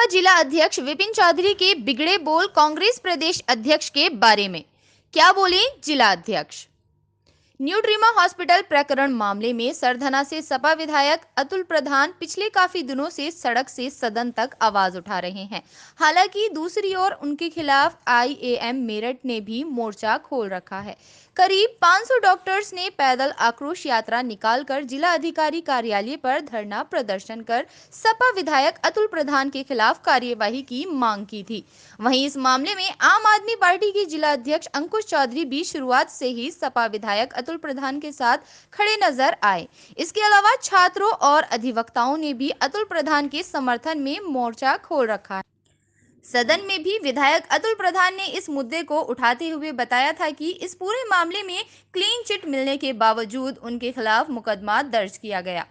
जिला अध्यक्ष विपिन चौधरी के बिगड़े बोल कांग्रेस प्रदेश अध्यक्ष के बारे में क्या बोले जिला अध्यक्ष। न्यूट्रीमा हॉस्पिटल प्रकरण मामले में सरधना से सपा विधायक अतुल प्रधान पिछले काफी दिनों से सड़क से सदन तक आवाज उठा रहे हैं। हालांकि दूसरी ओर उनके खिलाफ आईएएम मेरठ ने भी मोर्चा खोल रखा है। करीब 500 डॉक्टर्स ने पैदल आक्रोश यात्रा निकालकर जिला अधिकारी कार्यालय पर धरना प्रदर्शन कर सपा विधायक अतुल प्रधान के खिलाफ कार्यवाही की मांग की थी। वहीं इस मामले में आम आदमी पार्टी के जिला अध्यक्ष अंकुश चौधरी भी शुरुआत से ही सपा विधायक अतुल प्रधान के साथ खड़े नजर आए। इसके अलावा छात्रों और अधिवक्ताओं ने भी अतुल प्रधान के समर्थन में मोर्चा खोल रखा है। सदन में भी विधायक अतुल प्रधान ने इस मुद्दे को उठाते हुए बताया था कि इस पूरे मामले में क्लीन चिट मिलने के बावजूद उनके खिलाफ मुकदमा दर्ज किया गया।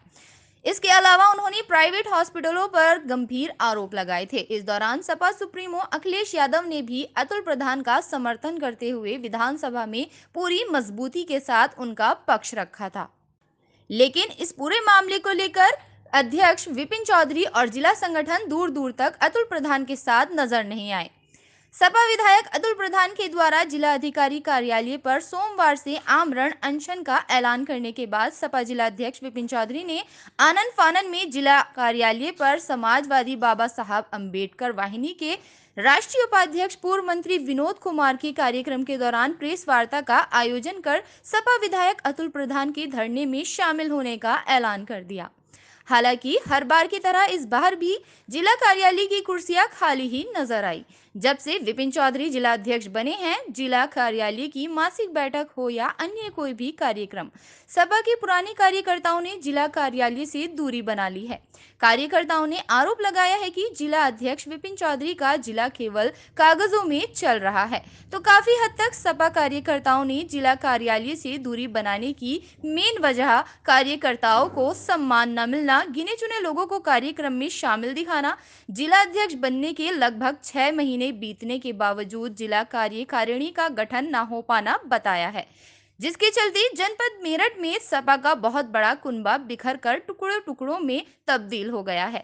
इसके अलावा उन्होंने प्राइवेट हॉस्पिटलों पर गंभीर आरोप लगाए थे। इस दौरान सपा सुप्रीमो अखिलेश यादव ने भी अतुल प्रधान का समर्थन करते हुए विधानसभा में पूरी मजबूती के साथ उनका पक्ष रखा था। लेकिन इस पूरे मामले को लेकर अध्यक्ष विपिन चौधरी और जिला संगठन दूर दूर तक अतुल प्रधान के साथ नजर नहीं आए। सपा विधायक अतुल प्रधान के द्वारा जिला अधिकारी कार्यालय पर सोमवार से आमरण अनशन का ऐलान करने के बाद सपा जिला अध्यक्ष विपिन चौधरी ने आनन फानन में जिला कार्यालय पर समाजवादी बाबा साहब अंबेडकर वाहिनी के राष्ट्रीय उपाध्यक्ष पूर्व मंत्री विनोद कुमार के कार्यक्रम के दौरान प्रेस वार्ता का आयोजन कर सपा विधायक अतुल प्रधान के धरने में शामिल होने का ऐलान कर दिया। हालांकि हर बार की तरह इस बार भी जिला कार्यालय की कुर्सियां खाली ही नजर आई। जब से विपिन चौधरी जिला अध्यक्ष बने हैं, जिला कार्यालय की मासिक बैठक हो या अन्य कोई भी कार्यक्रम, सपा के पुराने कार्यकर्ताओं ने जिला कार्यालय से दूरी बना ली है। कार्यकर्ताओं ने आरोप लगाया है कि जिला अध्यक्ष विपिन चौधरी का जिला केवल कागजों में चल रहा है। तो काफी हद तक सपा कार्यकर्ताओं ने जिला कार्यालय से दूरी बनाने की मेन वजह कार्यकर्ताओं को सम्मान न मिलना, गिने चुने लोगों को कार्यक्रम में शामिल दिखाना, जिला अध्यक्ष बनने के लगभग 6 महीने बीतने के बावजूद जिला कार्यकारिणी का गठन न हो पाना बताया है, जिसके चलते जनपद मेरठ में सपा का बहुत बड़ा कुनबा बिखर कर टुकड़ों टुकड़ों में तब्दील हो गया है।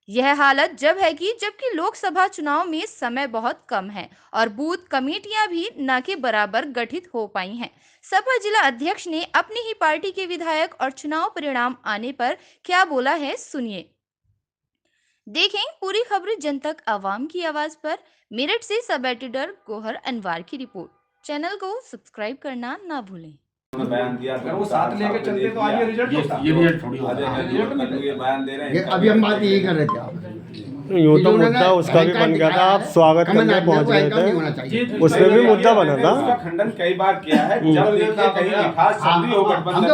यह हालत जब है कि जबकि लोकसभा चुनाव में समय बहुत कम है और बूथ कमेटियां भी न के बराबर गठित हो पाई हैं। सपा जिला अध्यक्ष ने अपनी ही पार्टी के विधायक और चुनाव परिणाम आने पर क्या बोला है, सुनिए। देखें पूरी खबर जन तक आवाम की आवाज पर। मेरठ से सब एडिटर गोहर अनवार की रिपोर्ट। चैनल को सब्सक्राइब करना ना भूलें। बयान दिया अगर वो साथ लेके चलते तो आज ये रिजल्ट होता। ये रिजल्ट थोड़ी होता। ये बयान दे रहे हैं। अभी हम बात यही कर रहे थे आप यूँ तो मुद्दा उसका भी बन गया था, आप स्वागत करने पहुंच गए थे, उसमें भी मुद्दा बना था। उसका खंडन कई बार किया है। जब देखिए कहीं लिखास सभी हो गठबंधन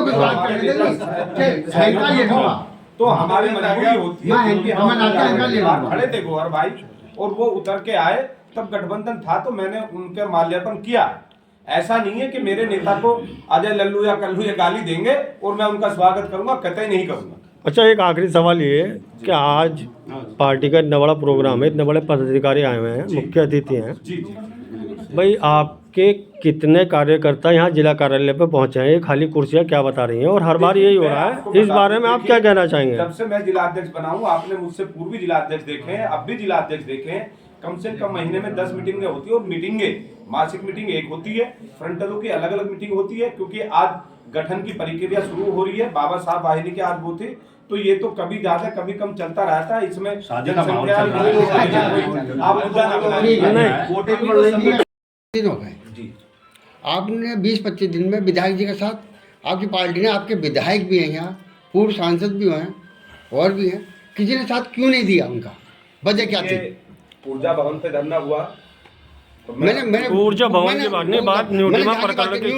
तो हमारी मजबूरी होती है क्योंकि हम खड़े थे गोहर भाई और वो उतर के आए, तब गठबंधन था तो मैंने उनके माल्यार्पण किया। ऐसा नहीं है कि मेरे नेता को अजय लल्लू या कल्लू ये गाली देंगे और मैं उनका स्वागत करूंगा, कतई नहीं करूंगा। अच्छा, एक आखिरी सवाल ये है कि आज पार्टी का इतना बड़ा प्रोग्राम है, इतने बड़े पदाधिकारी आए हुए हैं, मुख्य अतिथि हैं। जी जी भाई, आपके कितने कार्यकर्ता यहाँ जिला कार्यालय पे पहुँचे हैं? ये खाली कुर्सियाँ क्या बता रही हैं? और हर बार यही हो रहा है, इस बारे में आप क्या कहना चाहेंगे? जब से मैं जिला अध्यक्ष बना हूँ, आपने मुझसे पूर्व भी जिला अध्यक्ष देखे हैं, अब भी जिला अध्यक्ष देखे हैं। कम से कम महीने में 10 मीटिंगें होती है और मीटिंगें मासिक मीटिंग एक होती है, फ्रंटलों की अलग अलग मीटिंग होती है, क्योंकि आज गठन की प्रक्रिया शुरू हो रही है। बाबा साहब वाहिनी के आज वो थे, तो ये तो कभी ज्यादा कभी कम चलता रहता है। इसमें शादी का माहौल चल रहा है। आप मुद्दा ना बनाइए। दिन हो गए जी, आपने 20-25 दिन में विधायक जी के साथ आपकी पार्टी ने, आपके विधायक भी हैं यहाँ, पूर्व सांसद भी हैं और भी हैं, किसी ने साथ क्यों नहीं दिया? उनका वजह क्या थी? ऊर्जा भवन पे धरना हुआ तो मैंने ऊर्जा भवन की बात नहीं, बात न्यूट्रीमा प्रकरण की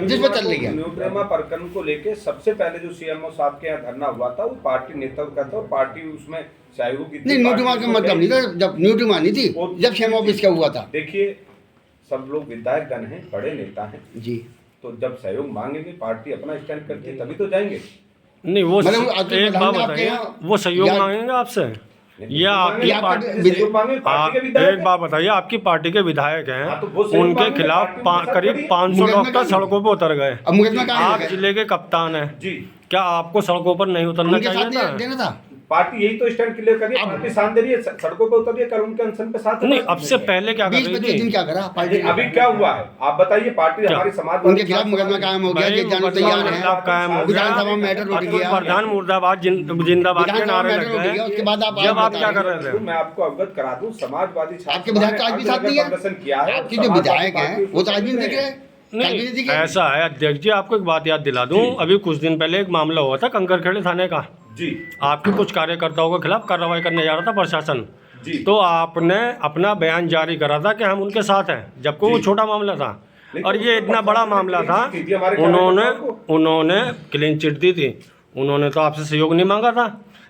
जिस पर चल रही है। न्यूट्रीमा प्रकरण को लेके सबसे पहले जो सीएमओ साहब के यहाँ धरना हुआ था, वो पार्टी नेतृत्व का था और पार्टी उसमें सहयोग की थी। नहीं, न्यूट्रीमा का मतलब नहीं था, जब न्यूट्रीमा नहीं थी, जब सीएम ऑफिस का हुआ था। देखिए, सब लोग विधायक गण हैं, बड़े नेता हैं जी, तो जब सहयोग मांगेंगे, पार्टी अपना स्टैंड करती है, तभी तो जाएंगे। नहीं, वो मतलब एक बात बताइए, वो सहयोग मांगेंगे आपसे या आपकी पार्टी? एक बात बताइए, आपकी पार्टी के विधायक हैं, उनके खिलाफ करीब 500 डॉक्टर सड़कों पर उतर गए। अब मुकदमा आप जिले के कप्तान हैं, जी, क्या आपको सड़कों पर नहीं उतरना चाहिए था? देना था। पार्टी यही तो स्टैंड क्लियर कर रही है, पार्टी शांत दे रही है, सड़कों पे उतर रही है, कल उनके अनशन पे साथ नहीं, अब से पहले क्या कर 20-25 रही दिन थी? क्या करा पार्टी ने? अभी क्या हुआ है आप बताइए। पार्टी हमारी समाजवादी उनके खिलाफ मुकदमा कायम हो गया, ये जाने तैयार है, विधानसभा में मैटर उठ गया, प्रधान मुर्दाबाद जिंदाबाद के विधानसभा नारे मैटर लग उठ गए। गया, उसके बाद आप जब आप बता क्या रहे कर हैं। रहे थे? मैं आपको अवगत करा दूं, समाजवादी छात्र आपके विधायक तो आज भी साथ नहीं है, प्रदर्शन किया है, आपके जो विधायक हैं वो तो आज भी नहीं दिख रहे, कल भी नहीं नहीं, दिखे। ऐसा है अध्यक्ष जी, आपको एक बात याद दिला दूं, अभी कुछ दिन पहले एक मामला हुआ था कंकरखेड़े थाने का, जी आपके कुछ कार्यकर्ताओं के खिलाफ कार्रवाई करने जा रहा था प्रशासन, जी। तो आपने अपना बयान जारी करा था कि हम उनके साथ हैं, जबकि वो जी। छोटा मामला था और ये इतना बड़ा मामला था। थी हमारे उन्होंने क्लीन चिट दी थी, उन्होंने तो आपसे सहयोग नहीं मांगा था।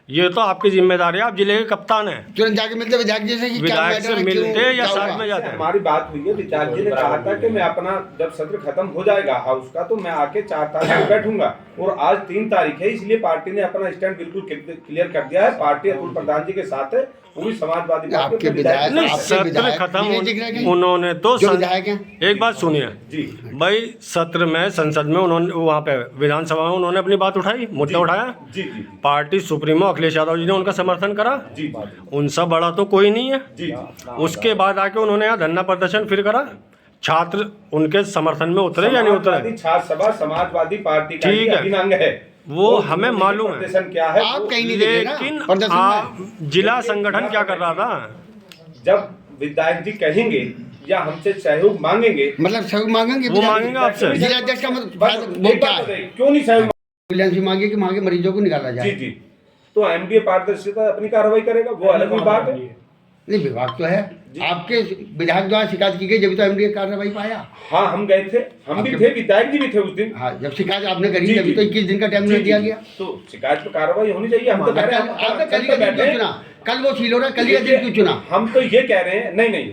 ये तो आपकी जिम्मेदारी है, आप जिले के कप्तान हैं, तुरंत जाके मिलते विधायक जी से कि क्या विधायक से मैटर है, क्यों, मिलते या क्या साथ हुआ? में जाते हैं। हमारी बात हुई है, विधायक जी ने कहा था कि मैं अपना जब सत्र खत्म हो जाएगा हाउस का तो मैं आके 4 तारीख को बैठूंगा, और आज 3 तारीख है, इसलिए पार्टी ने अपना स्टैंड बिल्कुल क्लियर कर दिया है। पार्टी अतुल प्रधान जी के साथ है, पूरी समाजवादी पार्टी आपके अपने विधायक नहीं, आपके सत्र विधायक खत्म नहीं दिख रहे कहीं? उन्होंने तो जो विधायक हैं एक बात सुनिए जी भाई, सत्र में संसद में उन्होंने वहाँ पे विधानसभा में उन्होंने अपनी बात उठाई, मुद्दा उठाया, जी जी पार्टी सुप्रीमो अखिलेश यादव जी ने उनका समर्थन करा, जी उनसे बड़ा तो कोई नहीं है। जी उसके बाद आके उन्होंने यहाँ धरना प्रदर्शन फिर करा, छात्र उनके समर्थन में उतरे या नहीं उतरे, समाजवादी छात्र सभा समाजवादी पार्टी का ठीक ही है। अभिन्न अंग है, वो हमें मालूम है, प्रदर्शन क्या है आप कहीं नहीं दिख रहे ना लेकिन प्रदर्शन आप में। जिला संगठन क्या कर रहा था? जब विधायक जी कहेंगे या हमसे सहयोग मांगेंगे, मतलब सहयोग मांगेंगे वो मांगेंगे आपसे। जिला अध्यक्ष का बस मतलब वो एक क्या बात है? बताइए, क्यों नहीं सहयोग एम्बुलेंस भी मांगे कि मांगे मरीजों को निकाला जी जाए। जी, तो एमडीए पारदर्शिता अपनी कार्रवाई करेगा, वो अलग विभाग है। नहीं, विभाग तो है, आपके विधायक द्वारा शिकायत की गई जब तो एमडीए कार्रवाई पाया। हाँ हम गए थे, हम भी थे, विधायक जी भी थे उस दिन। हाँ, जब शिकायत आपने करी जी, तभी जी। तो 21 दिन का टाइम जी, दिया जी। गया। तो शिकायत पर कार्रवाई होनी चाहिए। हम तो कह रहे हैं आपने कल का दिन क्यों चुना? कल वो सील हो रहा है, कल ही का दिन क्यों चुना? हम तो ये कह रहे हैं, नहीं नहीं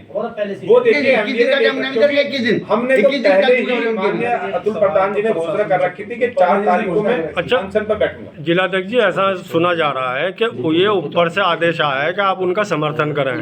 वो देखिए 21 दिन का टाइम नहीं दिया, 21 दिन हमने तो 21 दिन का पहले पूरा ही उनके माननीय अतुल प्रधान जी ने घोषणा कर रखी थी कि 4 तारीख को मैं अच्छा। अनशन पर बैठूंगा। जिलाध्यक्ष जी, ऐसा सुना जा रहा है कि ये ऊपर से आदेश आया है कि आप उनका समर्थन करें,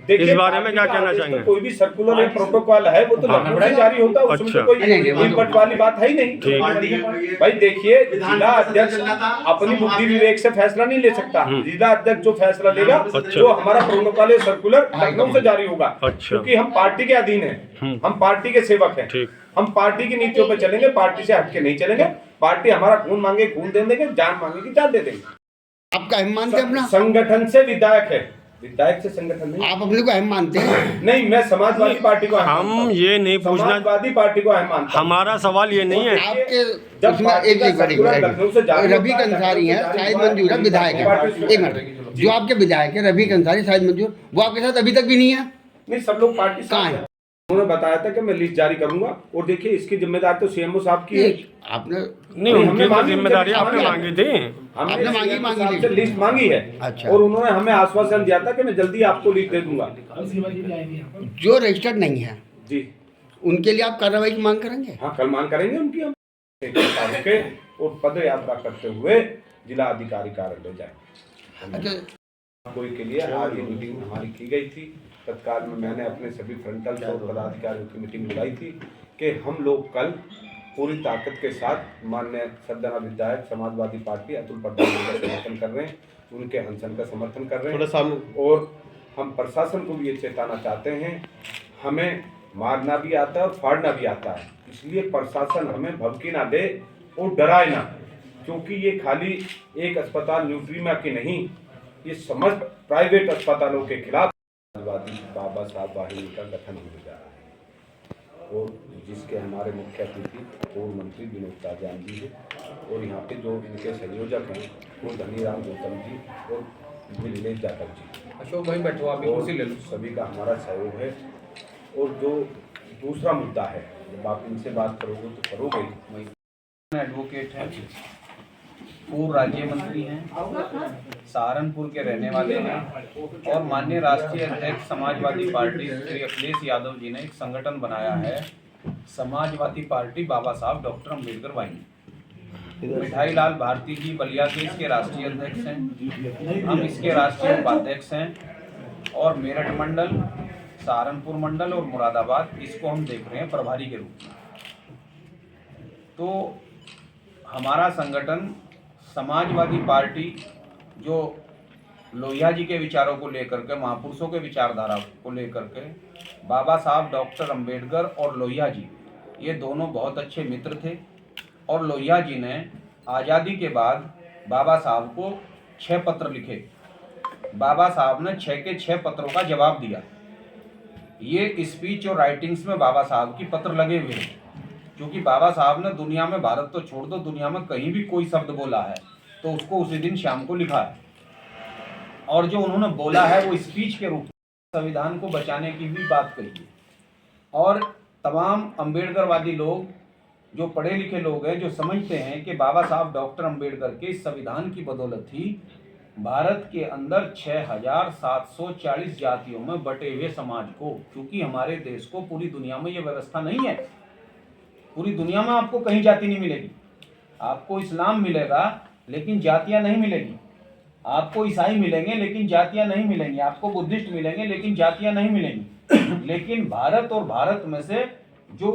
देखिए, इस बारे में पार्टी क्या का कहना आदेश तो चाहेंगे? कोई भी सर्कुलर या प्रोटोकॉल है वो तो लखनऊ से जारी होता है, उसमें अच्छा। तो कोई नहीं, नहीं, इम्पट वाली बात है ही नहीं। ठीक। भाई देखिए, जिला अध्यक्ष अपनी बुद्धि विवेक से फैसला नहीं ले सकता, जिला अध्यक्ष जो फैसला लेगा अच्छा। जो हमारा प्रोटोकॉल सर्कुलर लखनऊ से जारी होगा, अच्छा। क्योंकि हम पार्टी के अधीन हैं, हम पार्टी के सेवक हैं, ठीक। हम पार्टी की नीतियों पर चलेंगे, पार्टी से हटके नहीं चलेंगे। पार्टी हमारा खून मांगे खून दे देंगे, जान मांगेगी जान दे देंगे। आपका अहम मानते हैं अपना? संगठन से विधायक है, विधायक से संगठन नहीं। आप अपने को अहम मानते हैं? नहीं, मैं समाजवादी पार्टी को अहम मानता हम हूं। ये नहीं पूछना, समाजवादी पार्टी को अहम मानता हूं। हमारा सवाल ये नहीं है। आपके जब उसमें पार्टी का सर्कुलर लखनऊ से जारी रवि होता है, कंसारी हैं, लखनऊ से शाहिद जारी मंजूर है, होता है, विधायक है, पार्टी एक मिनट, जो आपके विधायक है रवि कंसारी शाहिद मंजूर, वो आपके साथ अभी तक भी नहीं है? नहीं, सब लोग पार्टी कहाँ साथ है? हैं। उन्होंने बताया था कि मैं लिस्ट जारी करूंगा, और देखिए इसकी जिम्मेदारी तो सीएमओ साहब की है। आपने नहीं, हमने उनकी तो मांगी, जिम्मेदारी हमने आपने मांगी थी। हमने आपने मांगी, CMO मांगी साहब लिस्ट। से लिस्ट मांगी है। अच्छा। और उन्होंने हमें आश्वासन दिया था कि मैं जल्दी आपको लिस्ट दे दूंगा। जो रजिस्टर्ड नहीं है जी उनके लिए आप कार्रवाई की मांग करेंगे? हाँ, कल मांग करेंगे उनकी हम। 21 तारीख के और पद यात्रा करते हुए जिला अधिकारी कार्यालय जाए। अच्छा, कोई के लिए आज ये मीटिंग हमारी की गई थी। तत्काल में मैंने अपने सभी फ्रंटल और पदाधिकारियों की मीटिंग बुलाई थी कि हम लोग कल पूरी ताकत के साथ माननीय सदना विधायक समाजवादी पार्टी अतुल प्रधान जी का समर्थन कर रहे हैं, उनके अनशन का समर्थन कर रहे हैं। और हम प्रशासन को भी ये चेताना चाहते हैं, हमें मारना भी आता है और फाड़ना भी आता है, इसलिए प्रशासन हमें भभकी ना दे और डराए ना, क्योंकि ये खाली एक अस्पताल न्यूट्रीमा की नहीं, ये समस्त प्राइवेट अस्पतालों के खिलाफ समाजवादी बाबा साहब वाहिनी का गठन होने जा रहा है, और जिसके हमारे मुख्य अतिथि पूर्व मंत्री विनोद ताजान जी हैं, और यहाँ पे जो इनके संयोजक हैं वो धनीराम गौतम जी और नीलेश जाटव जी। अशोक भाई बैठो, आप भी कुर्सी ले लो। सभी का हमारा सहयोग है। और जो दूसरा मुद्दा है, जब आप इनसे बात करोगे तो करोगे, एडवोकेट हैं, पूर्व राज्य मंत्री हैं, सहारनपुर के रहने वाले हैं, और माननीय राष्ट्रीय अध्यक्ष समाजवादी पार्टी श्री अखिलेश यादव जी ने एक संगठन बनाया है, समाजवादी पार्टी बाबा साहब डॉक्टर अम्बेडकर वाहिनी। मिठाई लाल भारती जी बलिया के इसके राष्ट्रीय अध्यक्ष हैं, हम इसके राष्ट्रीय उपाध्यक्ष हैं, और मेरठ मंडल, सहारनपुर मंडल और मुरादाबाद इसको हम देख रहे हैं प्रभारी के रूप में। तो हमारा संगठन समाजवादी पार्टी जो लोहिया जी के विचारों को लेकर के, महापुरुषों के विचारधारा को लेकर के, बाबा साहब डॉक्टर अंबेडकर और लोहिया जी ये दोनों बहुत अच्छे मित्र थे। और लोहिया जी ने आज़ादी के बाद बाबा साहब को 6 पत्र लिखे। बाबा साहब ने 6 के 6 पत्रों का जवाब दिया। ये स्पीच और राइटिंग्स में बाबा साहब की पत्र लगे हुए हैं, क्योंकि बाबा साहब ने दुनिया में, भारत तो छोड़ दो, दुनिया में कहीं भी कोई शब्द बोला है तो उसको उसी दिन शाम को लिखा है। और जो उन्होंने बोला है वो स्पीच के रूप में संविधान को बचाने की भी बात कही है। और तमाम अम्बेडकरवादी लोग, जो पढ़े लिखे लोग हैं, जो समझते हैं कि बाबा साहब डॉक्टर अंबेडकर के इस संविधान की बदौलत ही भारत के अंदर 6,740 जातियों में बटे हुए समाज को, क्योंकि हमारे देश को पूरी दुनिया में ये व्यवस्था नहीं है, पूरी दुनिया में आपको कहीं जाति नहीं मिलेगी। आपको इस्लाम मिलेगा लेकिन जातियां नहीं मिलेगी, आपको ईसाई मिलेंगे लेकिन जातियां नहीं मिलेंगी, आपको बुद्धिस्ट मिलेंगे लेकिन जातियां नहीं मिलेंगी। लेकिन भारत और भारत में से जो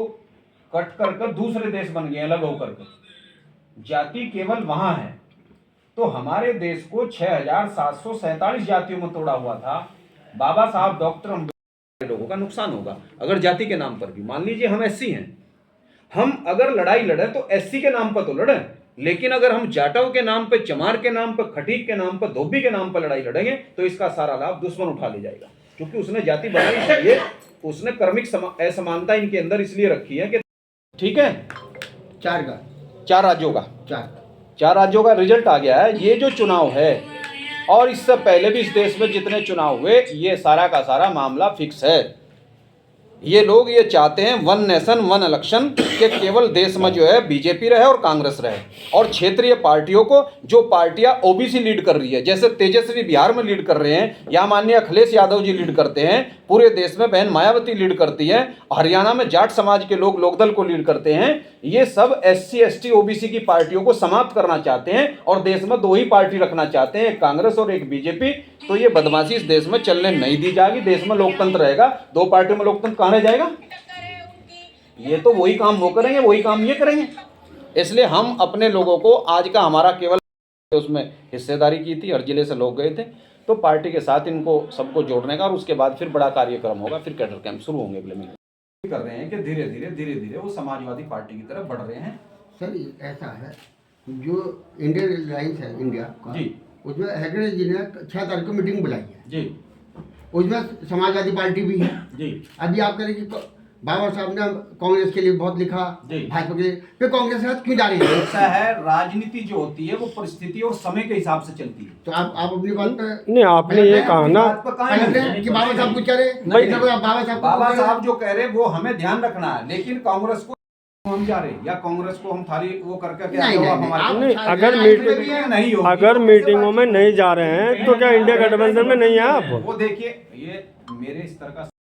कट कर दूसरे देश बन गए अलग होकर के, जाति केवल वहां है। तो हमारे देश को 6,747 जातियों में तोड़ा हुआ था। बाबा साहब डॉक्टर अम्बेडकर, लोगों का नुकसान होगा अगर जाति के नाम पर भी, मान लीजिए हम एससी हैं, हम अगर लड़ाई लड़े तो एससी के नाम पर तो लड़े, लेकिन अगर हम जाटव के नाम पे, चमार के नाम पे, खटीक के नाम पे, धोबी के नाम पे लड़ाई लड़ेंगे तो इसका सारा लाभ दुश्मन उठा ले जाएगा, क्योंकि उसने जाति बनाई इसलिए, उसने क्रमिक असमानता इनके अंदर इसलिए रखी है कि ठीक है। 4 राज्यों का 4 राज्यों का रिजल्ट आ गया है। ये जो चुनाव है और इससे पहले भी इस देश में जितने चुनाव हुए, ये सारा का सारा मामला फिक्स है। ये लोग ये चाहते हैं 1 नेशन 1 इलेक्शन, के केवल देश में जो है बीजेपी रहे और कांग्रेस रहे, और क्षेत्रीय पार्टियों को, जो पार्टियां ओबीसी लीड कर रही है, जैसे तेजस्वी बिहार में लीड कर रहे हैं, या माननीय अखिलेश यादव जी लीड करते हैं, पूरे देश में बहन मायावती लीड करती है, हरियाणा में जाट समाज के लोग लोकदल को लीड करते हैं। ये सब SC ST OBC की पार्टियों को समाप्त करना चाहते हैं और देश में 2 ही पार्टी रखना चाहते हैं, एक कांग्रेस और एक बीजेपी। तो ये बदमाशी इस देश में चलने नहीं दी जाएगी। देश में लोकतंत्र रहेगा, 2 पार्टियों में लोकतंत्र कहाँ रह जाएगा? ये तो वही काम वो करेंगे, वही काम ये करेंगे। इसलिए हम अपने लोगों को, आज का हमारा केवल उसमें हिस्सेदारी की थी, हर जिले से लोग गए थे, तो पार्टी के साथ इनको सबको जोड़ने का, और उसके बाद फिर बड़ा कार्यक्रम होगा, फिर कैडर कैंप शुरू होंगे अगले महीने। कर रहे हैं कि धीरे धीरे वो समाजवादी पार्टी की तरफ बढ़ रहे हैं। सर ऐसा है, जो इंडियन एयरलाइंस है इंडिया का जी, उसमें हेगड़े जी ने 6 तारीख को मीटिंग बुलाई है जी, उसमें समाजवादी पार्टी भी है जी। अभी आप करें कि बाबा साहब ने कांग्रेस के लिए बहुत लिखा, भाजपा के लिए, फिर कांग्रेस के साथ क्यों जा रही है? ऐसा है, राजनीति जो होती है वो परिस्थिति और समय के हिसाब से चलती है। तो आप अपनी बात पे नहीं, आपने ये कहा ना कि बाबा साहब कुछ कह रहे, बाबा साहब जो कह रहे वो हमें ध्यान रखना है, लेकिन कांग्रेस को हम जा रहे हैं या कांग्रेस को हम थाली वो करके क्या नहीं, अगर मीटिंगों में नहीं जा रहे हैं तो क्या इंडिया गठबंधन में नहीं है आप? वो देखिए, ये मेरे स्तर का